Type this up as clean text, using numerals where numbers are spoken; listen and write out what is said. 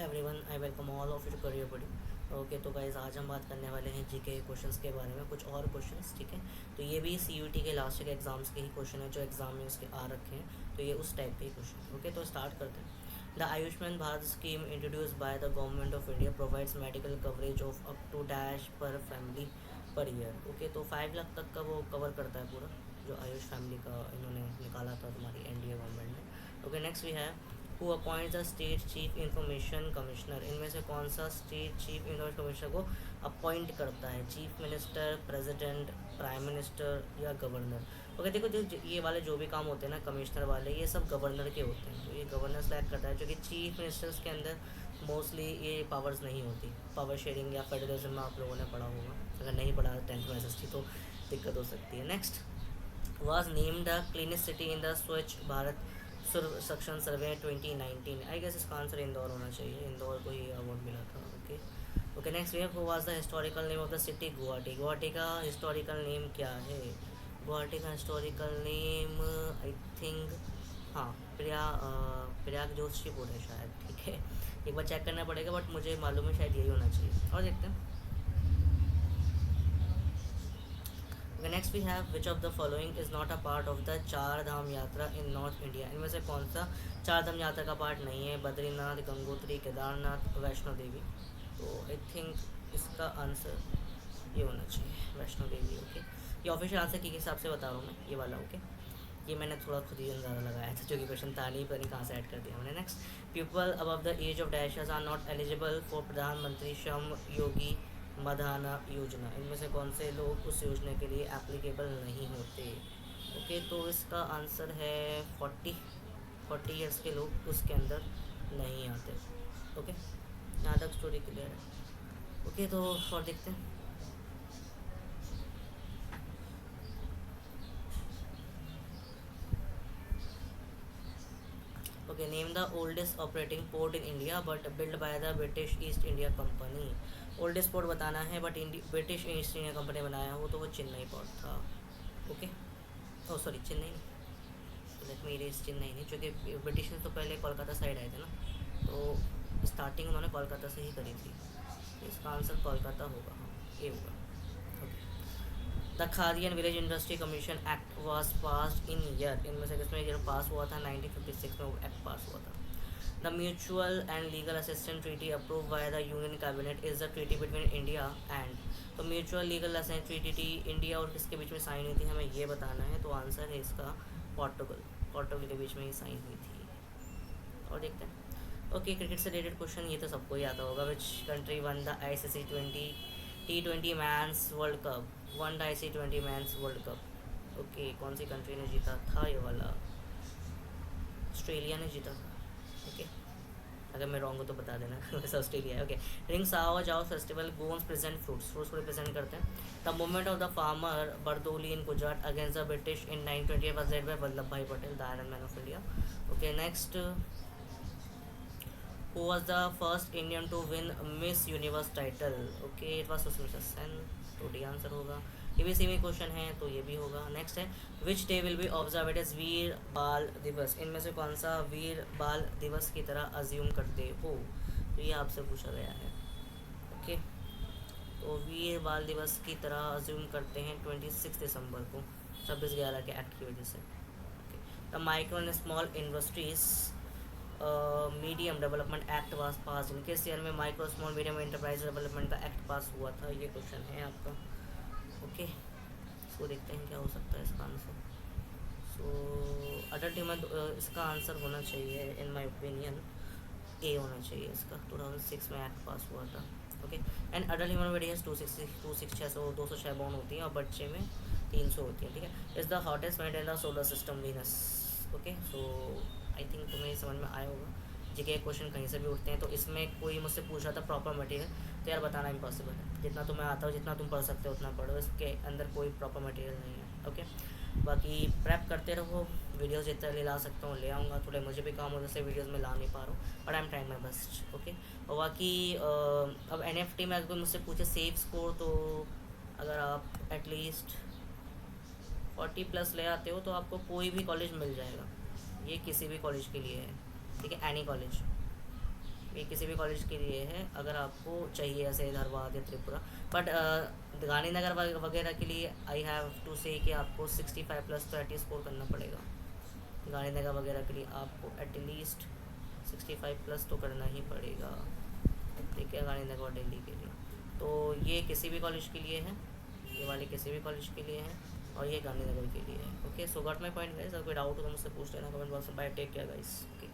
Everyone, I welcome all of you career buddy. Okay, तो guys आज हम बात करने वाले हैं जीके क्वेश्चंस के बारे में, कुछ और क्वेश्चंस। ठीक है, तो ये भी सीयूटी के लास्ट के एग्जाम्स के ही क्वेश्चन है जो एग्जाम में उसके आ रखे हैं, तो ये उस टाइप के ही क्वेश्चन। ओके, तो स्टार्ट करते हैं। The Ayushman Bharat scheme introduce by the government of India provides medical coverage of up to dash per family per year. Okay, तो 5 लाख तक का वो कवर करता है पूरा, जो आयुष फैमिली का इन्होंने निकाला था तुम्हारी एनडीए गवर्नमेंट ने। ओके, नेक्स्ट वी है who appoint the state chief information commissioner. इनमें से कौन सा स्टेट चीफ इंफॉर्मेशन कमिश्नर को अपॉइंट करता है? Chief minister, president, prime minister या गवर्नर? ओके, देखो जो ये वाले जो भी काम होते हैं ना कमिश्नर वाले, ये सब गवर्नर के होते हैं, तो ये गवर्नर सेलेक्ट करता है, जो कि चीफ मिनिस्टर्स के अंदर मोस्टली ये पावर्स नहीं होती। पावर शेयरिंग या फेडरलिज्म में आप लोगों ने पढ़ा होगा, अगर नहीं पढ़ा 10th में एसएसटी तो दिक्कत हो सकती है। Next, was named the cleanest city in the स्वच्छ भारत सर्वेक्षण सर्वे 2019। आई गेस इसका आंसर इंदौर होना चाहिए, इंदौर को ही अवार्ड मिला था। Okay okay, next way who was the historical name of the city Guwahati. Guwahati का हिस्टोरिकल नेम क्या है? गुवाहाटी का हिस्टोरिकल नेम आई थिंक, हाँ, प्रयाग जोशीपुर है शायद। ठीक है, एक बार चेक करना पड़ेगा, बट मुझे मालूम है शायद यही होना चाहिए। और देखते हैं। Okay, next we have which of the following is not a part of the चार धाम यात्रा in North India। इनमें से कौन सा चार धाम यात्रा का पार्ट नहीं है? बद्रीनाथ, गंगोत्री, केदारनाथ, वैष्णो देवी। तो आई थिंक इसका आंसर ये होना चाहिए, वैष्णो देवी। ओके, ये ऑफिशियल आंसर के हिसाब से बता रहा हूँ मैं, ये वाला। ओके, ये मैंने थोड़ा खुद ही अंदाजा लगाया था, जो कि क्वेश्चन था नहीं, पता नहीं कहाँ से ऐड कर दिया मैंने। Next, people above the age of dashes are not eligible for Pradhanmantri Shram योगी मधाना योजना। इनमें से कौन से लोग उस योजना के लिए एप्लीकेबल नहीं होते? ओके, तो इसका आंसर है 40 ईयर्स के लोग उसके अंदर नहीं आते। ओके, यहाँ तक स्टोरी क्लियर है। ओके, तो और देखते हैं। Okay, name the oldest operating port in India but build by the British East India Company. Oldest port बताना है, but British East India Company बनाया हो, तो वो चेन्नई पोर्ट था। Okay, oh sorry, Chennai let me erase, Chennai नहीं, क्योंकि ब्रिटिश ने तो पहले कोलकाता साइड आए थे ना, तो स्टार्टिंग उन्होंने कोलकाता से ही करी थी। इसका आंसर कोलकाता होगा, हाँ, ये होगा। The khadi and village industry commission act was passed in year. इनमें से किसमें ईयर पास हुआ था? 1956 में वो एक्ट पास हुआ था। The mutual and legal assistance treaty approve by the union cabinet is the treaty between India and. तो mutual legal assistance treaty India और किसके बीच में साइन हुई थी, हमें ये बताना है। तो आंसर है इसका पोर्टुगल के बीच में ही साइन हुई थी। और देखते हैं। ओके, क्रिकेट से रिलेटेड क्वेश्चन, ये तो सबको ही आता होगा। Which country one the ICC T20 man's world cup? One the ICC T20 man's world cup. Okay, कौन सी कंट्री ने जीता था ये वाला? ऑस्ट्रेलिया ने जीता था। ओके, अगर मैं रॉन्ग हो तो बता देना। वैसे ऑस्ट्रेलिया है। ओके, रिंग्स आओ जाओ फेस्टिवल गोन्स प्रेजेंट फ्रूट्स को रिप्रेजेंट करते हैं। The movement of the farmer Bardoli in Gujarat against the British in 1928 was led by Vallabh Bhai Patel, the iron man of India. Okay, next, who was the first Indian to win Miss Universe title? Okay, it was Susmita Sen, तो D answer होगा। ये भी same ही question है, तो ये भी होगा। Next है, which day will be observe as Veer Bal Diwas. इनमें से कौन सा वीर बाल दिवस की तरह अज्यूम करते हो? तो ये आपसे पूछा गया है। ओके, तो वीर बाल दिवस की तरह अज्यूम करते हैं 26 दिसंबर को, 26/11 के एक्ट की वजह से। Okay, the micro and small industries medium development act was pass in किस ईयर में? Micro small medium enterprise development का एक्ट पास हुआ था, ये क्वेश्चन है आपका। ओके, इसको देखते हैं क्या हो सकता है इसका आंसर। सो अडल्ट ह्यूमन, इसका आंसर होना चाहिए इन माय ओपिनियन ए होना चाहिए इसका। 2006 में एक्ट पास हुआ था। Okay, and adult human body है 206 बोन होती हैं, और बच्चे में 300 होती है। ठीक है, is the hottest planet in the solar system Venus. Okay, so I think तुम्हें समझ में आया होगा। जीके क्वेश्चन कहीं से भी उठते हैं, तो इसमें कोई मुझसे पूछ रहा था प्रॉपर मटेरियल, तो यार बताना इम्पॉसिबल है। जितना तुम्हें आता हो, जितना तुम पढ़ सकते हो उतना पढ़ो, इसके अंदर कोई प्रॉपर मटेरियल नहीं है। ओके, बाकी प्रेप करते रहो, वीडियोस जितना ले ला सकता हूँ ले आऊँगा। थोड़े मुझे भी काम हो, जैसे वीडियोस में ला नहीं पा रहा हूँ, but I am trying my best. Okay, और बाकी अब NFT में अगर कोई मुझसे पूछे सेफ स्कोर, तो अगर आप एटलीस्ट 40+ ले आते हो तो आपको कोई भी कॉलेज मिल जाएगा। ये किसी भी कॉलेज के लिए है, ठीक है, एनी कॉलेज। ये किसी भी कॉलेज के लिए है अगर आपको चाहिए, ऐसे धनबाद या त्रिपुरा। बट गांधीनगर वगैरह के लिए आई हैव टू से कि आपको 65+ तो एटलीस्ट स्कोर करना पड़ेगा। गांधीनगर वगैरह के लिए आपको एटलीस्ट 65+ तो करना ही पड़ेगा, ठीक है, गांधीनगर और दिल्ली के लिए। तो ये किसी भी कॉलेज के लिए है, ये वाले किसी भी कॉलेज के लिए है, और ये गांधीनगर के लिए है। Okay, so got my point guys. अगर कोई डाउट हो तो मुझसे पूछ लेना कमेंट बॉक्स में। Bye, take care guys. Okay.